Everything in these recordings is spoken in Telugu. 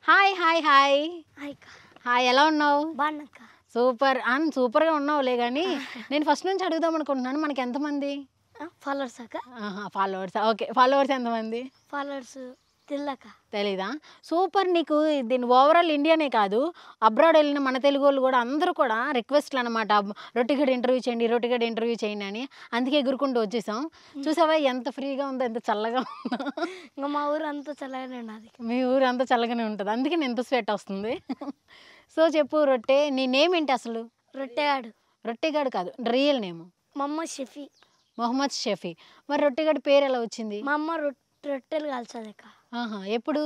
Hi hi hi hi hi ఎలా ఉన్నావు? బాగున్నాక. సూపర్గా ఉన్నావులే కానీ నేను ఫస్ట్ నుంచి అడుగుదాం అనుకుంటున్నాను. మనకి ఎంతమంది ఫాలోవర్స్ అక్క? ఫాలోవర్స్? ఓకే, ఫాలోవర్స్ ఎంతమంది? ఫాలోవర్స్ తెల్లక తెలీదా? సూపర్. నీకు దీని ఓవరాల్ ఇండియానే కాదు, అబ్రాడ్ వెళ్ళిన మన తెలుగు వాళ్ళు కూడా అందరూ కూడా రిక్వెస్ట్లు అనమాట, రొట్టిగడ ఇంటర్వ్యూ చేయండి అని. అందుకే ఎగురుకుంటూ వచ్చేసాం. చూసావా ఎంత ఫ్రీగా ఉందో, ఎంత చల్లగా ఉందో. ఇంకా మా ఊరు అంతా చల్లగానే ఉన్నది. మీ ఊరు అంతా చల్లగానే ఉంటుంది, అందుకే నేను ఎంత స్వెట్ వస్తుంది. సో చెప్పు రొట్టె, నీ నేమ్ ఏంటి అసలు? రొట్టెగాడు. రొట్టెగాడు కాదు, రియల్ నేమ్ మమ్మ షెఫీ. మొహమ్మద్ షఫీ. మరి రొట్టెగాడి పేరు ఎలా వచ్చింది? మా అమ్మ రొట్టెలు కాల్చదక్క. ఎప్పుడు?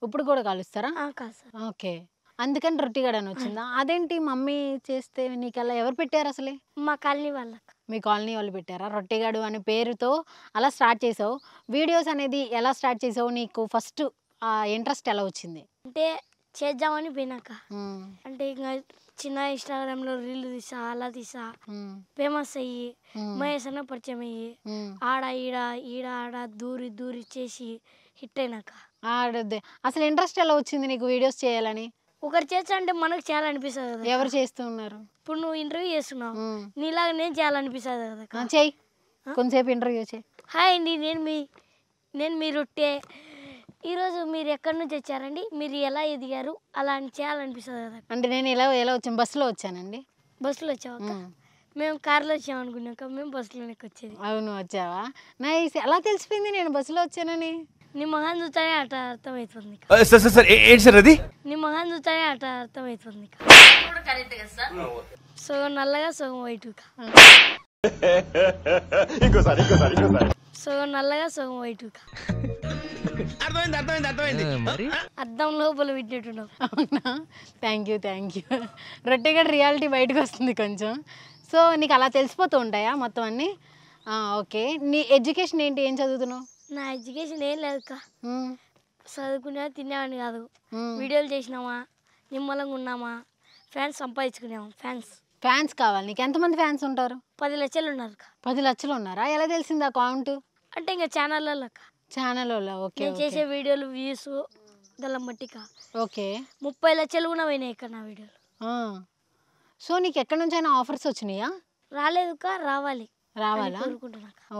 ఇప్పుడు కూడా కాలుస్తారా? కాదు సార్. ఓకే, అందుకని రొట్టెగాడు అని వచ్చిందా? అదేంటి మమ్మీ చేస్తే నీకు అలా ఎవరు పెట్టారు అసలే? మా కాలనీ వాళ్ళక్క. మీ కాలనీ వాళ్ళు పెట్టారా? రొట్టెగాడు అనే పేరుతో అలా స్టార్ట్ చేసావు. వీడియోస్ అనేది ఎలా స్టార్ట్ చేసావు? నీకు ఫస్ట్ ఇంట్రెస్ట్ ఎలా వచ్చింది? అంటే చేద్దామని పోయినాక, అంటే ఇంకా చిన్న ఇన్స్టాగ్రామ్లో రీల్ తీసా, అలా తీసా, ఫేమస్ అయ్యి మహేష్ అన్న పరిచయం అయ్యి ఆడ ఆడ దూరి చేసి హిట్ అయినాక అసలు ఇంట్రెస్ట్ ఎలా వచ్చింది నీకు వీడియోస్ చేయాలని? ఒకరు చేస్తా అంటే మనకు చేయాలనిపిస్తుంది కదా. ఎవరు చేస్తూ ఉన్నారు? ఇప్పుడు నువ్వు ఇంటర్వ్యూ చేస్తున్నావు, నీలాగా నేను చేయాలనిపిస్తుంది కదా. చెయ్యి, కొంతసేపు ఇంటర్వ్యూ చేయి. హాయ్ అండి, నేను మీ రొట్టె. ఈరోజు మీరు ఎక్కడి నుంచి వచ్చారండి, మీరు ఎలా ఎదిగారు, అలా అని చేయాలనిపిస్తుంది కదా. అంటే నేను ఎలా వచ్చాను? బస్సులో వచ్చానండి. బస్సులో వచ్చావా? మేము కార్లో వచ్చాము అనుకున్నాక మేము బస్సులోనే వచ్చేది. అవును, వచ్చావా? నైస్. ఎలా తెలిసిపోయింది నేను బస్సులో వచ్చానని? నీ మొహం చూస్తానే అట్లా అర్థమవుతుంది. నీ మొహం చూస్తానే అట్లా అర్థమవుతుంది. సగం నల్లగా సగం వైట్. సగం నల్లగా సగం వైట్. అద్దం లోపల పెట్టినట్టున్నావు. అవునా? Thank you. రొట్టెగడ రియాలిటీ బయటకు వస్తుంది కొంచెం. సో నీకు అలా తెలిసిపోతూ ఉంటాయా మొత్తం అన్నీ? ఓకే, నీ ఎడ్యుకేషన్ ఏంటి? ఏం చదువుతున్నావు? నా ఎడ్యుకేషన్ ఏం లేదు అక్క. చదువుకునే తినేవాడిని కాదు. వీడియోలు చేసినామా, నిమ్మలంగా ఉన్నామా, ఫ్యాన్స్ సంపాదించుకునేవా. ఫ్యాన్స్ కావాలి నీకు? ఎంతమంది ఫ్యాన్స్ ఉంటారు? 10 లక్షలు ఉన్నారు. 10 లక్షలు ఉన్నారా? ఎలా తెలిసింది ఆ కౌంట్? అంటే ఇంకా ఛానళ్ళలో ఓకే, నేను చేసే వీడియోలు వ్యూస్ గల మట్టిక. ఓకే, 30 లక్షలు కూడా పోయినాయి ఇక్కడ నా వీడియోలు. సో నీకు ఎక్కడి నుంచైనా ఆఫర్స్ వచ్చినాయా? రాలేదు రావాలా?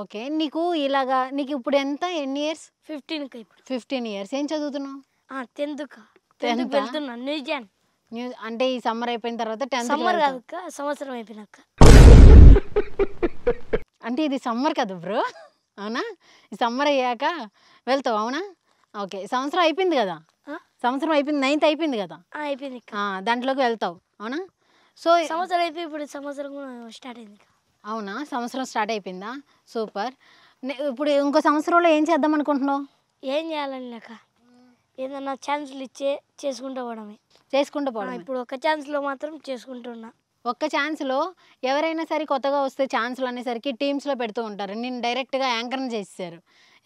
ఓకే, నీకు ఇలాగా నీకు ఇప్పుడు ఎన్ని ఇయర్స్? 15 ఇప్పుడు. 15 ఇయర్స్. ఏం చదువుతున్నావు? 10th వెళ్తున్నా న్యూజిలాండ్. అంటే ఈ సమ్మర్ అయిపోయిన తర్వాత 10th? సమ్మర్ కాదు, సంవత్సరం అయిపోయినాక. అంటే ఇది సమ్మర్ కదా బ్రో, అవునా? ఈ సమ్మర్ అయ్యాక వెళ్తావు, అవునా? ఓకే, సంవత్సరం అయిపోయింది కదా, 9th అయిపోయింది కదా, అయిపోయింది. దాంట్లోకి వెళ్తావు, అవునా? సో సంవత్సరం అయిపోయి ఇప్పుడు సంవత్సరం స్టార్ట్ అయింది. అవునా? సంవత్సరం స్టార్ట్ అయిపోయిందా? సూపర్. ఇప్పుడు ఇంకో సంవత్సరంలో ఏం చేద్దాం అనుకుంటున్నావు? ఏం చేయాలని లేక ఏదన్నా ఛాన్సులు చేసుకుంటూ పోవడమే. ఇప్పుడు ఒక ఛాన్స్లో మాత్రం చేసుకుంటున్నా. ఒక్క ఛాన్స్లో ఎవరైనా సరే కొత్తగా వస్తే ఛాన్సులు అనేసరికి టీమ్స్లో పెడుతూ ఉంటారు. నేను డైరెక్ట్గా యాంకర్ని చేసేసారు,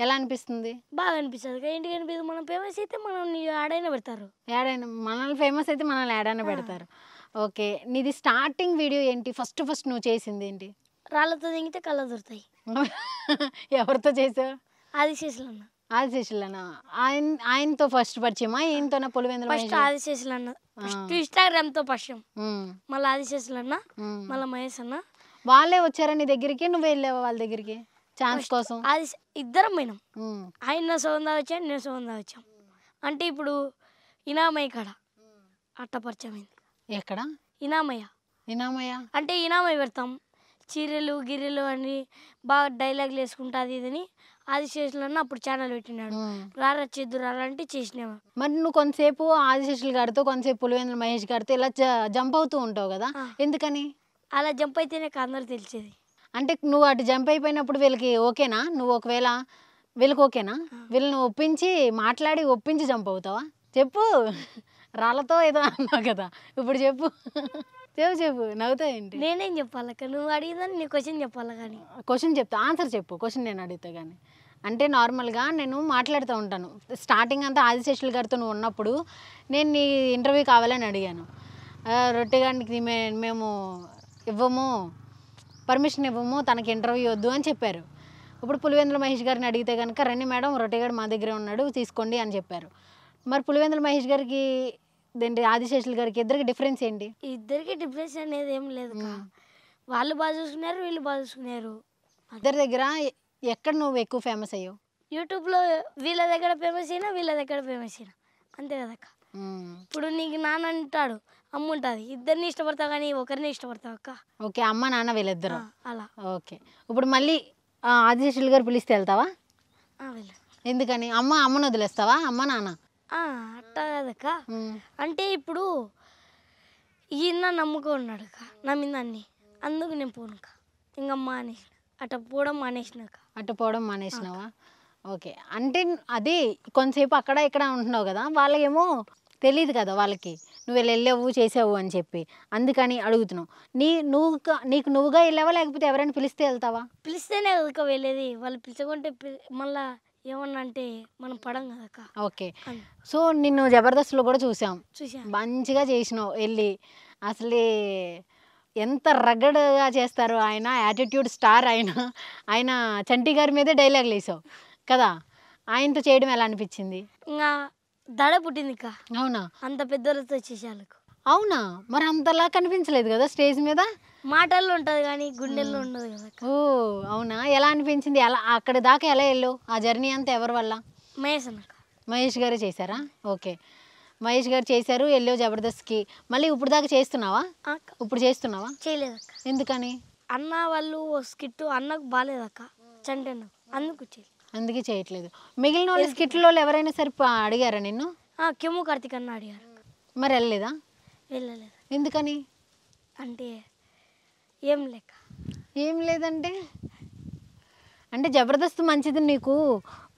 ఎలా అనిపిస్తుంది? బాగా అనిపిస్తుంది. ఏంటి అనిపిస్తుంది, మనం ఫేమస్ అయితే మనం యాడైనా పెడతారు. మనల్ని ఫేమస్ అయితే మనల్ని యాడైనా పెడతారు. ఓకే, నీది స్టార్టింగ్ వీడియో ఏంటి? ఫస్ట్ నువ్వు చేసింది ఏంటి? రాళ్ళతో దిగితే కళ్ళ దొరుకుతాయి. ఎవరితో చేసావు? ఆదిశేషులన్న. ఆయనతో ఫస్ట్ పరిచయమా? ఈయనతోన పులివెందుల? ఫస్ట్ ఆదిశేషులన్న, ఫస్ట్ ఇన్స్టాగ్రామ్తో పరిచయం, మళ్ళీ ఆదిశేషులన్న, మళ్ళీ మహేష్ అన్న. వాళ్ళే వచ్చారా నీ దగ్గరికి? నువ్వు వెళ్ళావా వాళ్ళ దగ్గరికి ఛాన్స్ కోసం? ఇద్దరం పోయినాం. ఆయన సోందా వచ్చాను, నేను సోందా వచ్చాం. అంటే ఇప్పుడు ఇనామయ్య కాడ అట్ట పరిచయం అయింది. ఎక్కడ? ఇనామయ్య అంటే ఇనామయ్య పెడతాం, చీరలు గిర్రెలు అని బాగా డైలాగులు వేసుకుంటుంది ఇదని. ఆదిశేషులన్న అప్పుడు ఛానల్ పెట్టినాడు, రారా చేద్దురారా అంటే చేసినావా. మరి నువ్వు కొంతసేపు ఆదిశేషులు గారితో, కొంతసేపు పులివెందుల మహేష్ గారితో ఇలా జంప్ అవుతూ ఉంటావు కదా, ఎందుకని? అలా జంప్ అయితేనే అందరూ తెలిసేది. అంటే నువ్వు అటు జంప్ అయిపోయినప్పుడు వీళ్ళకి ఓకేనా? నువ్వు ఒకవేళ వీళ్ళకి ఓకేనా? వీళ్ళని మాట్లాడి ఒప్పించి జంప్ అవుతావా? చెప్పు. రాళ్ళతో ఏదో అన్నావు కదా, ఇప్పుడు చెప్పు. నవ్వుతావు ఏంటి? నేనేం చెప్పాలక్క? నువ్వు అడిగిందని నీ క్వశ్చన్ చెప్పాలా? కానీ క్వశ్చన్ చెప్తా, ఆన్సర్ చెప్పు. క్వశ్చన్ నేను అడుగుతా కానీ. అంటే నార్మల్గా నేను మాట్లాడుతూ ఉంటాను. స్టార్టింగ్ అంతా ఆదిశేషులు గారితో నువ్వు ఉన్నప్పుడు నేను నీ ఇంటర్వ్యూ కావాలని అడిగాను. రొట్టెగానికి మేము పర్మిషన్ ఇవ్వము, తనకి ఇంటర్వ్యూ వద్దు అని చెప్పారు. ఇప్పుడు పులివెందుల మహేష్ గారిని అడిగితే కనుక రండి మేడం, రొట్టెగాడు మా దగ్గరే ఉన్నాడు, తీసుకోండి అని చెప్పారు. మరి పులివెందుల మహేష్ గారికి దేంటి ఆదిశేషులు గారికి ఇద్దరికి డిఫరెన్స్ ఏంటి? ఇద్దరికి డిఫరెన్స్ అనేది ఏం లేదు అక్క. వాళ్ళు బాగా చూసుకున్నారు, వీళ్ళు బాగా చూసుకున్నారు. ఇద్దరి దగ్గర ఎక్కడ నువ్వు ఎక్కువ ఫేమస్ అయ్యావు? యూట్యూబ్లో వీళ్ళ దగ్గర ఫేమస్ అయినా, వీళ్ళ దగ్గర ఫేమస్ అయినా అంతే కదక్క. ఇప్పుడు నీకు నాన్న అంటాడు, అమ్మ ఉంటుంది, ఇద్దరిని ఇష్టపడతావు కానీ ఒకరిని ఇష్టపడతావు అక్క. ఓకే, అమ్మ నాన్న వీళ్ళిద్దరు. అలా. ఓకే, ఇప్పుడు మళ్ళీ ఆదిశేషులు గారు పిలిస్తే వెళ్తావా? వెళ్ళు. ఎందుకని? అమ్మను వదిలేస్తావా? అమ్మ నాన్న అట్టా కదక్క. అంటే ఇప్పుడు ఈయన నమ్ముకో ఉన్నాడు అక్క నా మీద అన్ని, అందుకు నేను పోనుక ఇంకా మానేసిన, అట్ట పోవడం మానేసినావా? ఓకే, అంటే అది కొంతసేపు అక్కడ ఇక్కడ ఉంటున్నావు కదా, వాళ్ళకేమో తెలియదు కదా, వాళ్ళకి నువ్వు వెళ్ళావు చేసావు అని చెప్పి, అందుకని అడుగుతున్నావు. నీకు నువ్వుగా వెళ్ళావా లేకపోతే ఎవరైనా పిలిస్తే వెళ్తావా? పిలిస్తేనే కదక్క వెళ్ళేది, వాళ్ళు పిలిచకుంటే మళ్ళా ఏమన్నా అంటే మనం పడం కదక్క. ఓకే, సో నిన్ను జబర్దస్త్లో కూడా చూసాం, మంచిగా చేసినావు వెళ్ళి. అసలే ఎంత రగడగా చేస్తారు ఆయన, యాటిట్యూడ్ స్టార్ ఆయన చంటి గారి మీదే డైలాగులు వేసావు కదా, ఆయనతో చేయడం ఎలా అనిపించింది? ఇంకా దడ పుట్టింది అక్క. అవునా? అంత పెద్దలతో చేసేవాళ్ళకు. అవునా? మరి అంతలా కనిపించలేదు కదా స్టేజ్ మీద? మాటల్లో ఉంటుంది కానీ గుండెల్లో ఉండదు కదా. ఓ అవునా? ఎలా అనిపించింది? ఎలా అక్కడ దాకా ఎలా వెళ్ళావు? ఆ జర్నీ అంతా ఎవరి వల్ల? మహేష్ గారే చేశారా? ఓకే, మహేష్ గారు చేశారు, వెళ్ళావు జబర్దస్త్కి. మళ్ళీ ఇప్పుడు దాకా చేస్తున్నావా? ఇప్పుడు చేస్తున్నావా? చేయలేదక్క. ఎందుకని? అన్న వాళ్ళు స్కిట్ అన్నకు బాగాలేదక్క, చంటి అన్నకు, అందుకే చేయట్లేదు. మిగిలిన వాళ్ళు స్కిట్లో ఎవరైనా సరే అడిగారా నిన్ను? కెమ్ము కార్తిక్ అన్న అడిగారు. మరి వెళ్ళలేదా? వెళ్ళలేదు. ఎందుకని? అంటే ఏం లేదంటే అంటే జబర్దస్త్ మంచిది, నీకు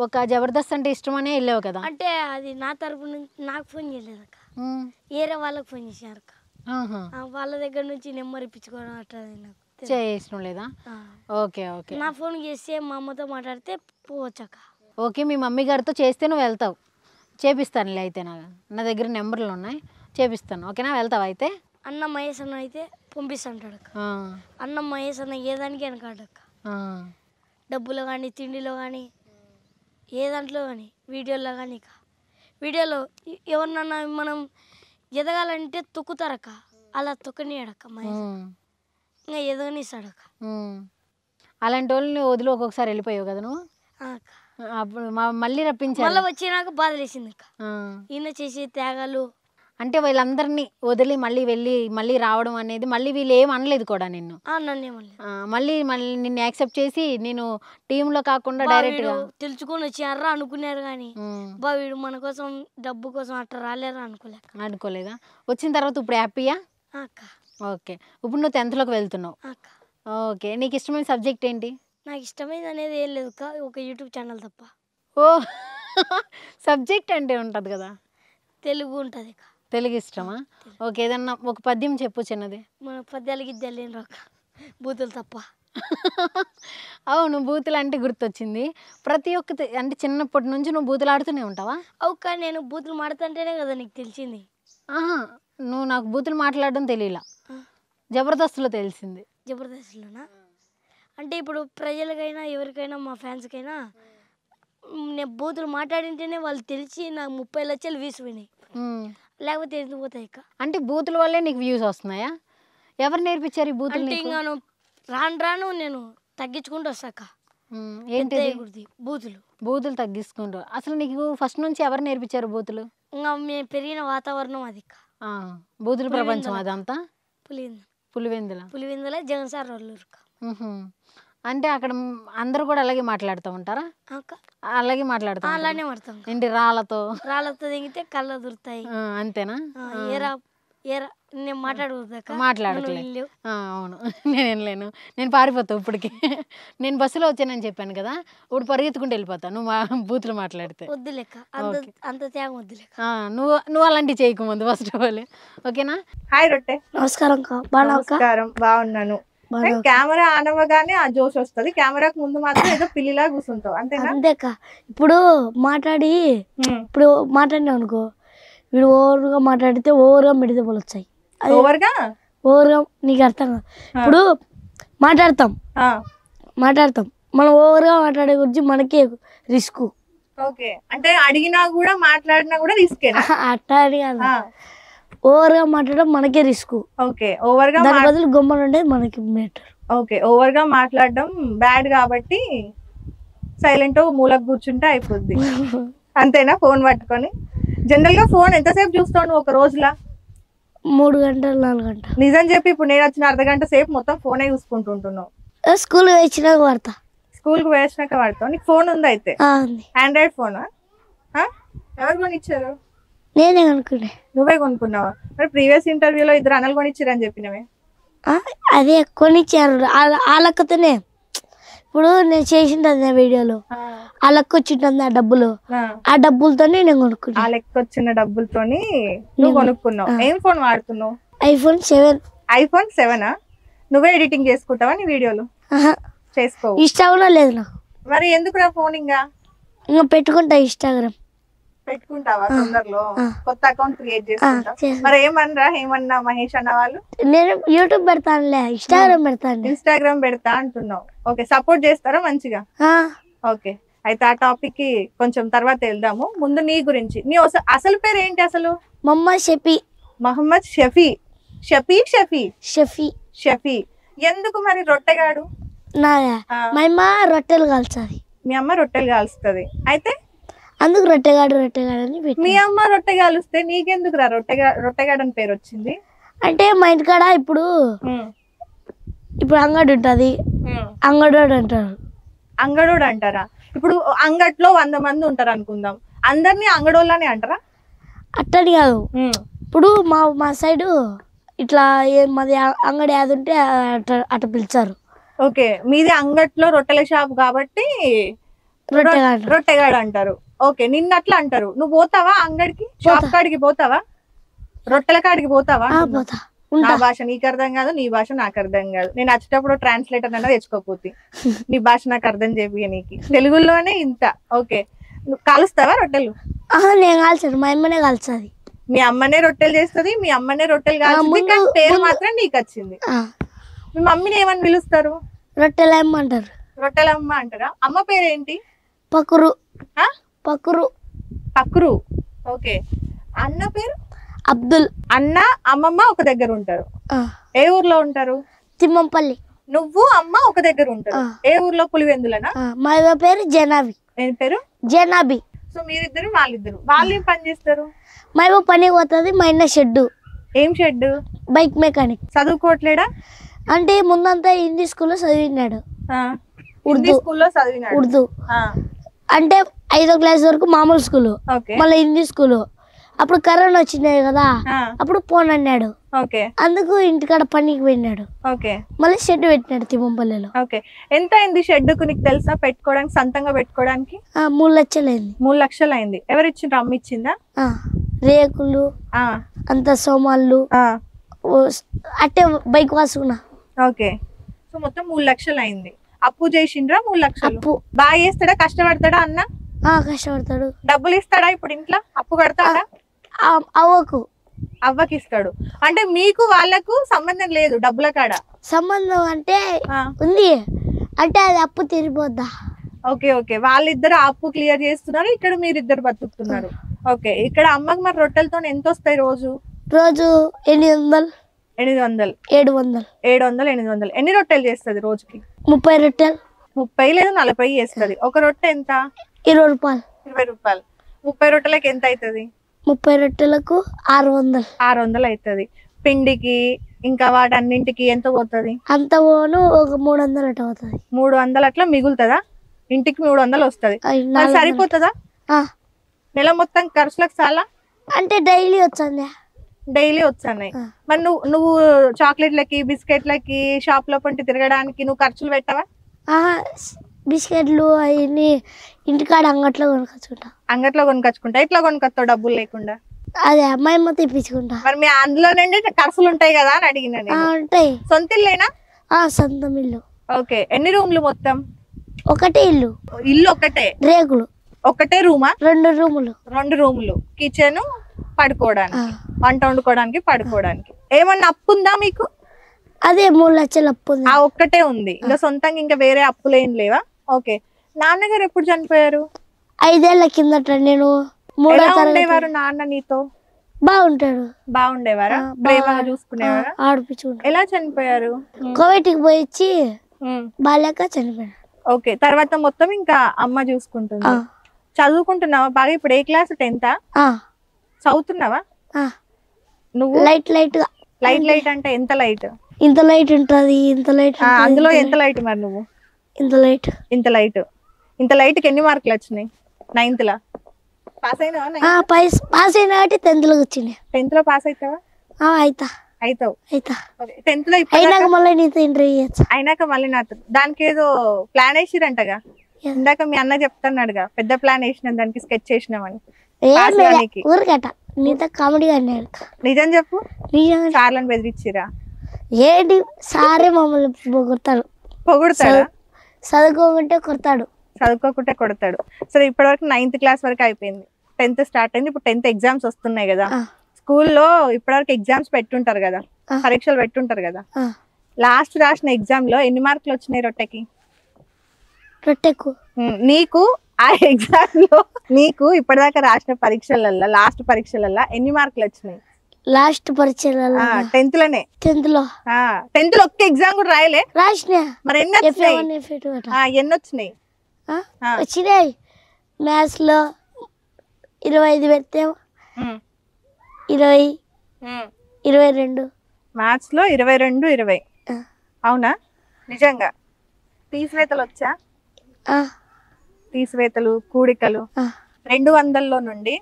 ఒక జబర్దస్త్ అంటే ఇష్టమనే వెళ్ళావు కదా. అంటే అది నా తరపు నుంచి నాకు ఫోన్ చేయలేదు అక్క, వేరే వాళ్ళకి ఫోన్ చేశారు అక్క. వాళ్ళ దగ్గర నుంచి నెంబర్ ఇప్పించుకోవడం అట్లా నాకు చేసిన లేదా? ఓకే ఓకే, నా ఫోన్ చేస్తే మా అమ్మతో మాట్లాడితే పోవచ్చు అక్క. ఓకే, మీ మమ్మీ గారితో చేస్తే నువ్వు వెళ్తావు? చేపిస్తానులే అయితే, నా దగ్గర నెంబర్లు ఉన్నాయి, చేపిస్తాను. ఓకేనా? వెళ్తావా అయితే? అన్న మహేష్ అన్న అయితే పంపిస్తాంటాడు అక్క. అన్న మహేష్ అన్న ఏ దానికి వెనకాడు అక్క, డబ్బులో కానీ తిండిలో కానీ ఏ దాంట్లో కానీ వీడియోలో కానీ. వీడియోలో ఎవరినన్నా మనం ఎదగాలంటే తొక్కుతారక్క, అలా తొక్కనియాడక్క మహేష్, ఇంకా ఎదగనిస్తాడక్క. అలాంటి వాళ్ళని వదిలి ఒక్కొక్కసారి వెళ్ళిపోయావు కదా నువ్వు, అప్పుడు మళ్ళీ రప్పించారు. మళ్ళీ వచ్చినాక బాధ లేసింది అక్క, ఈయన చేసే త్యాగాలు. అంటే వీళ్ళందరినీ వదిలి మళ్ళీ రావడం అనేది, మళ్ళీ వీళ్ళు ఏం అనలేదు కూడా నిన్ను? మళ్ళీ నిన్ను యాక్సెప్ట్ చేసి నేను టీంలో కాకుండా డైరెక్ట్గా తెలుసుకొని వచ్చారా అనుకున్నారు కానీ వీడు మన కోసం డబ్బు కోసం అట్లా రాలేరా అనుకోలేదా? వచ్చిన తర్వాత ఇప్పుడు హ్యాపీయా? ఓకే, ఇప్పుడు నువ్వు 10th వెళ్తున్నావు. ఓకే, నీకు ఇష్టమైన సబ్జెక్ట్ ఏంటి? నాకు ఇష్టమైనది అనేది ఏం లేదు, ఒక యూట్యూబ్ ఛానల్ తప్ప. ఓ సబ్జెక్ట్ అంటే ఉంటుంది కదా, తెలుగు ఉంటుంది. తెలుగు ఇష్టమా? ఓకే, ఏదన్నా ఒక పద్యం చెప్పు చిన్నది. మన పద్యాలు గిద్యాలు ఏం రాక, బూతులు తప్ప. అవును, బూతులు అంటే గుర్తొచ్చింది. ప్రతి ఒక్క అంటే చిన్నప్పటి నుంచి నువ్వు బూతులు ఆడుతూనే ఉంటావా? అవుక, నేను బూతులు మాడుతుంటేనే కదా నీకు తెలిసింది. నువ్వు నాకు బూతులు మాట్లాడడం తెలియలా, జబర్దస్త్లో తెలిసింది. జబర్దస్త్లోనా? అంటే ఇప్పుడు ప్రజలకైనా ఎవరికైనా మా ఫ్యాన్స్కైనా నేను బూతులు మాట్లాడింటేనే వాళ్ళు తెలిసి నాకు 30 లక్షలు వ్యూస్ పోయినాయి, లేకపోతే ఎందుకు పోతాయి. అంటే బూతుల వల్లే నీకు వ్యూస్ వస్తున్నాయా? ఎవరు నేర్పించారు ఈ బూతులు? అంటే ఇంకా రాను నేను తగ్గించుకుంటూ వస్తాక. ఏంటి బూతులు తగ్గించుకుంటూ? అసలు నీకు ఫస్ట్ నుంచి ఎవరు నేర్పించారు బూతులు? ఇంకా మేము పెరిగిన వాతావరణం అది. బూతుల ప్రపంచం అదంతా పులివెందుల జగన్ సార్ వాళ్ళు. అంటే అక్కడ అందరూ కూడా అలాగే మాట్లాడుతూ ఉంటారా? అలాగే మాట్లాడతాం. అలానే మాడతాం. ఏంటి రాళ్ళతో దిగితే కళ్ళు దొరుకుతాయి, అంతేనా? నేను మాట్లాడలేదు. అవును, నేను వెళ్ళలేను, నేను పారిపోతావు ఇప్పటికి. నేను బస్సులో వచ్చానని చెప్పాను కదా, ఇప్పుడు పరిగెత్తుకుంటూ వెళ్ళిపోతాను నువ్వు బూతులు మాట్లాడితే. వద్దు లెక్క, అంత త్యాగం వద్దు లెక్క. నువ్వు అలాంటివి చేయకు ముందు, ఫస్ట్ ఆఫ్ ఆల్. ఓకేనా? హాయ్ రొట్టె. నమస్కారం. బాగున్నాను. కెమెరా ఆన్ అవ్వగానే ఆ జోష్ వస్తుంది, కెమెరాకు ముందు మాత్రం ఏదో పిల్లిలా కూర్చుంటావు, అంతేనా? అంతేక. ఇప్పుడు మాట్లాడినా అనుకో, వీడు ఓవర్గా మాట్లాడితే ఓవర్గా మెడిదెబ్బలు వచ్చాయి. ఓవర్గా నీకు అర్థం కాదు. ఇప్పుడు మాట్లాడతాం మనం ఓవర్గా మాట్లాడే గురించి మనకే రిస్క్. ఓకే, అంటే అడిగినా కూడా మాట్లాడినా కూడా రిస్కేనా? అట్లా అని కాదు, ఓవర్గా మాట్లాడడం మనకే రిస్క్. ఓకే, ఓవర్ గా దాని బదులు గొమ్మలు ఉండేది మనకి బెటర్. ఓకే, ఓవర్ గా మాట్లాడడం బ్యాడ్ కాబట్టి సైలెంట్ మూలకు కూర్చుంటే అయిపోద్ది. అంతేనా? ఫోన్ పట్టుకొని జనరల్ గా ఫోన్ ఎంతసేపు చూస్తావు నువ్వు ఒక రోజులా? 3 గంటలు 4 గంటలు. నిజం చెప్పి ఇప్పుడు నేను వచ్చిన అర్ధగంట సేపు మొత్తం ఫోనే చూసుకుంటుంటున్నావు. స్కూల్ వచ్చినాక వాడతా. స్కూల్ కు వేసినాక వాడతావు. నీకు ఫోన్ ఉంది అయితే? ఉంది. ఆండ్రాయిడ్ ఫోనా? ఎవరు కొనిచ్చారు? నేనే కొనుక్కునే. నువ్వే కొనుక్కున్నావా? మరి ప్రీవియస్ ఇంటర్వ్యూలో 2 అన్నలు కొనిచ్చారు అని చెప్పినవే. అదే కొనిచ్చారు వాళ్ళకతోనే. ఇప్పుడు నేను చేసింది వీడియోలో ఆ లెక్క వచ్చింటుంది, ఆ డబ్బులు, ఆ డబ్బులతోనే నేను కొనుక్కున్నా. ఆ లెక్క వచ్చిన డబ్బులతోని నువ్వు కొనుక్కున్నావు. ఏం ఫోన్ వాడుతున్నావు? iPhone 7. iPhone 7ఆ? నువ్వే ఎడిటింగ్ చేసుకుంటావా నీ వీడియోలు? చేసుకోవు. ఇన్స్టాగ్రామ్ లేదు నాకు. మరి ఎందుకు రా ఫోన్? ఇంకా పెట్టుకుంటా ఇన్స్టాగ్రామ్. పెట్టుకుంటావా తొందరలో? కొత్త అకౌంట్ క్రియేట్ చేసుకుంటావా? మరి ఏమన్నా మహేష్ అన్న వాళ్ళు? నేను యూట్యూబ్ పెడతానులే, ఇన్స్టాగ్రామ్ పెడతాను. ఇన్స్టాగ్రామ్ పెడతా అంటున్నావు. ఓకే, సపోర్ట్ చేస్తారా మంచిగా? ఓకే, అయితే ఆ టాపిక్ కి కొంచెం తర్వాత వెళ్దాము. ముందు నీ గురించి, నీ అసలు పేరు ఏంటి అసలు? మొహమ్మద్ షఫీ. మహమ్మద్ షఫీ. షఫీ షఫీ షఫీ షఫీ. ఎందుకు మరి రొట్టెగాడు? నాదా, మా అమ్మ రొట్టెలు కాల్చాలి. మీ అమ్మ రొట్టెలు కాలుస్తుంది, అయితే అందుకు రొట్టెగాడు అని పెట్టి. మీ అమ్మ రొట్టె కాలుస్తే నీకెందుకు రా రొట్టెగాడు అని పేరు వచ్చింది? అంటే మా ఇంటికాడ ఇప్పుడు అంగడి ఉంటది, అంగడోడు అంటారు. అంగడోడు అంటారా? ఇప్పుడు అంగట్లో 100 మంది ఉంటారు అనుకుందాం, అందరినీ అంగడోళ్ళని అంటారా? అట్టని కాదు, ఇప్పుడు మా సైడు ఇట్లా మాది అంగడి ఏది ఉంటే అట్ట పిలిచారు. ఓకే, మీది అంగట్లో రొట్టెల షాప్ కాబట్టి రొట్టెగాడు అంటారు. ఓకే, నిన్న అట్లా అంటారు. నువ్వు పోతావా అంగడికి? షాప్ కాడికి పోతావా? రొట్టెల కాడికి పోతావా? నా భాష నీకు అర్థం కాదు, నీ భాష నాకు అర్థం కాదు. నేను వచ్చేటప్పుడు ట్రాన్స్లేటర్ అన్నా తెచ్చుకోపోతే నీ భాష నాకు అర్థం చెప్పి నీకు తెలుగులోనే ఇంత. ఓకే, నువ్వు కాలుస్తావా రొట్టెలు? నేను కాల్చాను, మా అమ్మనే కాల్చాది. మీ అమ్మనే రొట్టెలు చేస్తుంది, మీ అమ్మనే రొట్టెలు కాల్చింది, కానీ పేరు మాత్రం నీకు వచ్చింది. మీ మమ్మీని ఏమని పిలుస్తారు? రొట్టెలమ్మ అంటారు. రొట్టెలమ్మ అంటారా? అమ్మ పేరేంటి? పకురు. పకురు. పకురు. ఓకే, అన్న పేరు? అబ్దుల్. అన్న అమ్మమ్మ ఒక దగ్గర ఉంటారు. ఏ ఊర్లో ఉంటారు? తిమ్మంపల్లి. నువ్వు అమ్మ ఒక దగ్గర ఉంటారు. ఏ ఊర్లో? పులివెందులనా? మా పేరు జనాబి. ఏం పేరు? జనాబి. సో మీరిద్దరు వాళ్ళిద్దరు. వాళ్ళు ఏం పని చేస్తారు? మా పని పోతుంది, మా అన్న షెడ్. ఏం షెడ్? Bike mechanic. చదువుకోవట్లేడా? అంటే ముందంతా హిందీ స్కూల్లో చదివినాడు. ఉర్దూ స్కూల్లో చదివినాడు. ఉర్దూ అంటే 5వ క్లాస్ వరకు మామూలు స్కూల్, మళ్ళీ హిందీ స్కూల్. అప్పుడు కరోనా వచ్చినాయి కదా, అప్పుడు పోన్ అన్నాడు. అందుకు ఇంటికాడ పనికి పోయినాడు. మళ్ళీ షెడ్ పెట్టినాడు తిమ్మంపల్లిలో. ఎంత అయింది షెడ్ కు నీకు తెలుసా? పెట్టుకోవడానికి, సొంతంగా పెట్టుకోవడానికి 3 లక్షలు అయింది. 3 లక్షలు అయింది. ఎవరు ఇచ్చిండ్రు? అమ్మ ఇచ్చిందా? రేకులు అంత సోమాళ్ళు అట్టే బైక్ వాసుకున్నా. ఓకే, సో మొత్తం 3 లక్షలు అయింది. అప్పు చేసిండ్రా? 3 లక్షలు. బాగా చేస్తాడా? కష్టపడతాడా అన్న? కష్టపడతాడు. డబ్బులు ఇస్తాడా ఇప్పుడు ఇంట్లో? అప్పు కడతాడా? అవ్వకి ఇస్తాడు. అంటే మీకు వాళ్ళకు సంబంధం లేదు డబ్బుల కాడ? సంబంధం అంటే ఉంది, అంటే అది అప్పు తీరిపోద్దా. ఓకే ఓకే, వాళ్ళిద్దరు అప్పు క్లియర్ చేస్తున్నారు, ఇక్కడ మీరిద్దరు బతుకుతున్నారు. ఓకే, ఇక్కడ అమ్మకి మరి రొట్టెలతో ఎంత వస్తాయి రోజు? 800 700 800. ఎన్ని రొట్టెలు చేస్తుంది రోజుకి? 30 రొట్టెలు. 30 లేదా 40 చేస్తుంది. ఒక రొట్టె ఎంత? 20 రూపాయలు. 20 రూపాయలు. 30 రొట్టెలకు ఎంత అవుతుంది? 30 రొట్టెలకు 600. 600 అవుతుంది. పిండికి ఇంకా వాటన్నింటికి ఎంత పోతుంది? అంత పోను ఒక 300 అట్లా అవుతుంది. 300 అట్లా మిగులుతుందా? ఇంటికి 300 వస్తుంది. సరిపోతుందా నెల మొత్తం ఖర్చులకు? చాలా అంటే డైలీ వచ్చింది. డైలీ వచ్చాయి. మరి నువ్వు చాక్లెట్లకి బిస్కెట్లకి షాప్ లో పంటి తిరగడానికి నువ్వు ఖర్చులు పెట్టవా? బిస్కెట్లు అవన్నీ ఇంటికాడ అంగట్లో కొనుకొచ్చుకుంటా. అంగట్లో కొనుకొచ్చుకుంటా. ఎట్లా కొనుకొస్తావు డబ్బులు లేకుండా? అదే అమ్మాయి తెప్పించుకుంటా. మరి మీ అందులో నుండి ఖర్చులు ఉంటాయి కదా అని అడిగిన. ఉంటాయి. సొంత ఇల్లేనా? సొంతం ఇల్లు. ఓకే, ఎన్ని రూమ్లు మొత్తం? ఒకటే ఇల్లు. ఇల్లు ఒకటే? రేకులు. ఒకటే రూమా? 2 రూములు. 2 రూములు, కిచెన్, పడుకోవడానికి, వంట వండుకోవడానికి, పడుకోవడానికి. ఏమన్నా అప్పు ఉందా మీకు? అదే 3 లక్షలు అప్పు ఉంది. ఒక్కటే ఉంది, ఇంకా సొంతంగా ఇంకా వేరే అప్పులు ఏం లేవా? ఓకే, నాన్నగారు ఎప్పుడు చనిపోయారు? 5 ఏళ్ల కిందట నేను 3వ ఎలా తరగతి. ఉండేవారు నాన్న నీతో? బాగుంటాడు. బాగుండేవారా? ప్రేమగా చూసుకునేవారా? ఆడిపించుకుంటాడు. ఎలా చనిపోయారు? కోవిడ్కి పోయి వచ్చి బాగాలేక చనిపోయాడు. ఓకే, తర్వాత మొత్తం ఇంకా అమ్మ చూసుకుంటుంది. చదువుకుంటున్నావా బాగా? ఇప్పుడు ఏ క్లాస్? 10th? చదువుతున్నావా నువ్వు? లైట్ గా. లైట్ అంటే ఎంత లైట్? ఇంత లైట్ ఉంటది, ఇంత లైట్. అందులో ఎంత లైట్ మరి నువ్వు? ఇంత లైట్. ఇంత లైట్కి ఎన్ని మార్కులు వచ్చినాయి 9th లో? పాస్ అయినావా? పాస్ అయినా కాబట్టి 10th లోకి వచ్చింది. 10th లో పాస్ అవుతావా? అవుతావు. 10th లో అయినాక మళ్ళీ నీతో ఇంటర్వ్యూ చేయొచ్చు. అయినాక మళ్ళీ నాతో దానికి ఏదో ప్లాన్ వేసిరంటగా. ఇందాక మీ అన్న చెప్తున్నాడుగా, పెద్ద ప్లాన్ వేసినాం దానికి, స్కెచ్ చేసినామని. ఊరికట నీతో కామెడీగా అన్నాడు. నిజం చెప్పు. నిజంగా సార్లను బెదిరించిరా? ఏంటి సారే మమ్మల్ని కొడతాడు. పొగుడుతాడా? చదువుకోకుంటే కొడతాడు, చదువుకోకుంటే కొడతాడు. సరే, ఇప్పటి వరకు 9th క్లాస్ వరకు అయిపోయింది, 10th స్టార్ట్ అయింది, ఇప్పుడు 10th ఎగ్జామ్స్ వస్తున్నాయి కదా. స్కూల్లో ఇప్పటివరకు ఎగ్జామ్స్ పెట్టుంటారు కదా, పరీక్షలు పెట్టుంటారు కదా. లాస్ట్ రాసిన ఎగ్జామ్ లో ఎన్ని మార్కులు వచ్చినాయి రొట్టెకి? రొట్టెకు నీకు ఆ ఎగ్జామ్ లో నీకు ఇప్పటిదాకా రాసిన పరీక్షలల్లో, లాస్ట్ పరీక్షలల్లో ఎన్ని మార్కులు వచ్చినాయి? లాస్ట్ పరీక్షలలో 10th లోనే. 10th లో ఒక్క ఎగ్జామ్ కూడా రాయలే? రాసిన. మరి ఎన్ని వచ్చినాయి? వచ్చినాయి. మ్యాథ్స్ లో 25 పెడితే 20, 22. మ్యాథ్స్ లో 22, 20. అవునా? నిజంగా? తీసివేతలు వచ్చా? తీసివేతలు, కూడికలు. 200లో నుండి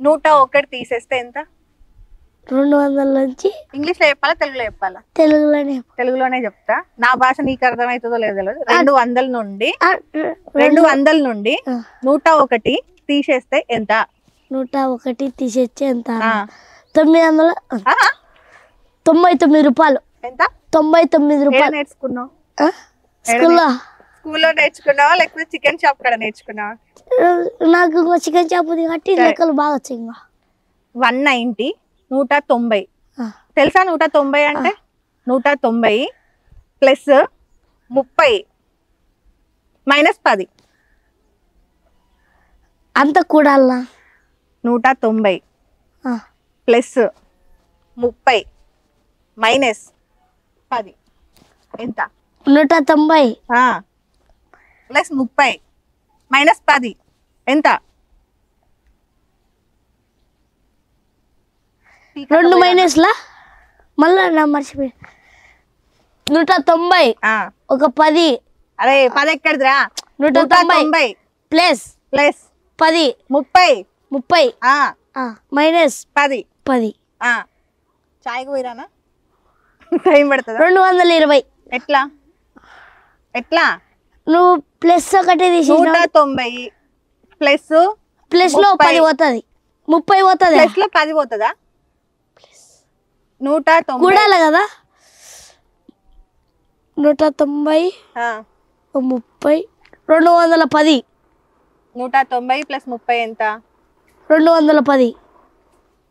101 తీసేస్తే ఎంత? 200 నుంచి ఇంగ్లీష్ లో చెప్పాలా, తెలుగులో చెప్పాలా? తెలుగులోనే చెప్తా. నా భాష నీకు అర్థమవుతుందో లేదో తెలియదు. 200 నుండి 101 తీసేస్తే ఎంత? 101 తీసేస్తే ఎంత? 999 రూపాయలు. ఎంత? 99 రూపాయలు. నేర్చుకున్నావు? స్కూల్లో నేర్చుకున్నావా లేకపోతే చికెన్ షాప్ కాడ నేర్చుకున్నావా? నాకు చికెన్ షాప్ కాబట్టి లెక్కలు బాగా వచ్చాయి. 190, 190. తెలుసా 190 అంటే? 190 ప్లస్ 30 మైనస్ 10. అంత కూడాలా? 190 ప్లస్ 30 మైనస్ 10 ఎంత? 190 ప్లస్ 30 మైనస్ 10 ఎంత? 2 మైనస్లా మళ్ళా నా మర్చిపోయి. 190 ఒక 10. అరే 10 ఎక్కడిదిరా? 190 ప్లస్ 10 30 మైనస్ 10. చాయ్కి పోయిరానా? టైం పడుతుందా? 220. ఎట్లా? నువ్వు ప్లస్ ఒకటి తీసి 190 ప్లస్ లో 10 పోతుంది, 30 పోతుంది. ప్లస్ లో 10 పోతుందా? 190 కూడాలి కదా. 190 30 210. 190 ప్లస్ 30 ఎంత? 210.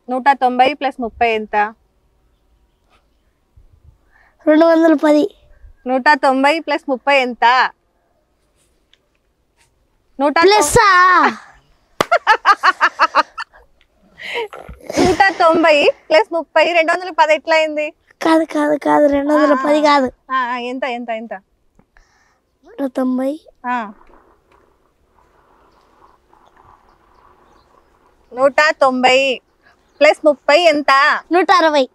190 ప్లస్ 30 ఎంత? 210. 190 ప్లస్ 30 ఎంత? ప్లస్ 190 ప్లస్ 30 210 ఎట్లా అయింది? కాదు 210 కాదు. ఎంత? 190 190 ప్లస్ 30 ఎంత? 160.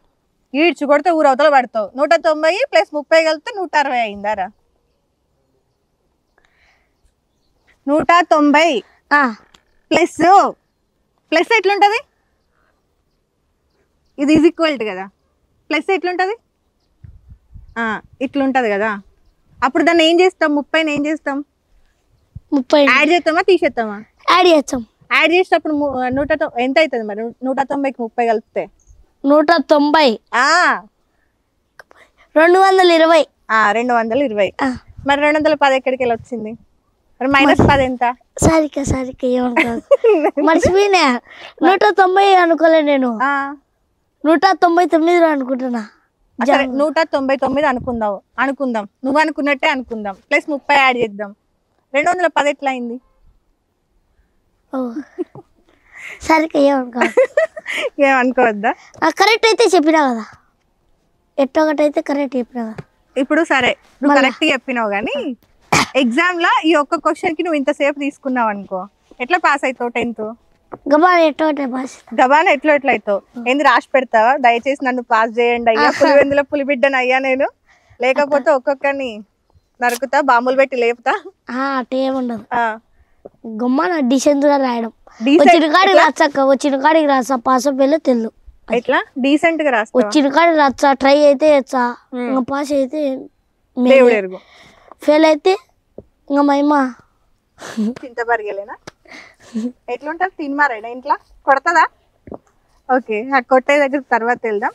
ఈడ్చు కొడితే ఊరవతల పడతావు. 190 ప్లస్ 30 కలిపితే 160 అయిందారా? 190 ప్లస్ ఎట్లుంటది? ఇది ఈజ్ ఈక్వల్ కదా. ప్లస్ ఎట్లుంటది? ఇట్లుంటది కదా. అప్పుడు దాన్ని ఏం చేస్తాం? 30ని ఏం చేస్తాం? 30 యాడ్ చేస్తామా తీసేస్తామా? యాడ్ చేస్తాం. యాడ్ చేసేటప్పుడు ఎంత అవుతుంది మరి? 190కి 30 కలిపితే 190 220. 220. మరి 210 ఎక్కడికి వెళ్ళి వచ్చింది? మరి మైనస్ 10 ఎంత? సరిగ్గా ఏమనుకోదు, మర్చిపోయినా. 190 అనుకోలే నేను, 199 అనుకుంటున్నా. 199 అనుకుందాం. నువ్వు అనుకున్నట్టే అనుకుందాం. ప్లస్ 30 యాడ్ చేద్దాం. 210 ఎట్లా అయింది? సరిగ్గా ఏమనుకో ఏమనుకోవద్దా? కరెక్ట్ అయితే చెప్పినా కదా, ఎట్టో ఒకటి అయితే కరెక్ట్ చెప్పినా కదా. ఇప్పుడు సరే నువ్వు కరెక్ట్ చెప్పినావు కానీ ఎగ్జామ్ లా ఈ ఒక్క క్వశ్చన్ కి నువ్వు ఇంతసేపు తీసుకున్నావు అనుకో, ఎట్లా పాస్ అవుతావు 10th? గబాన్ ఎట్టో ఒకటి పాస్. గబాన్ ఎట్లా అవుతావు? ఏంది రాసి పెడతావా, దయచేసి నన్ను పాస్ చేయండి అయ్యా, పులివెందుల పులిబిడ్డను అయ్యా నేను, లేకపోతే ఒక్కొక్కరిని నరుకుతా, బాంబులు పెట్టి లేపుతా? అట్ట ఏముండదు, గమ్మ డీసెంట్ గా రాయడం, Decent వచ్చిన కాడికి రాచక్క, వచ్చిన కాడికి రాసా, పాస్ వెళ్ళి తెలు, ఎట్లా డీసెంట్ గా రాస్తా? వచ్చిన కాడికి రాచా, ట్రై అయితే వచ్చా, ఇంకా పాస్ అయితే దేవుడు ఎరుగు. ఫెయిల్ అయితే ఇంకా మహిమ చింతబరిగేలేనా? ఎట్లుంటారు తినమారేనా ఇంట్లో? కొడతదా? ఓకే, ఆ కొట్టే దగ్గర తర్వాత వెళ్దాం.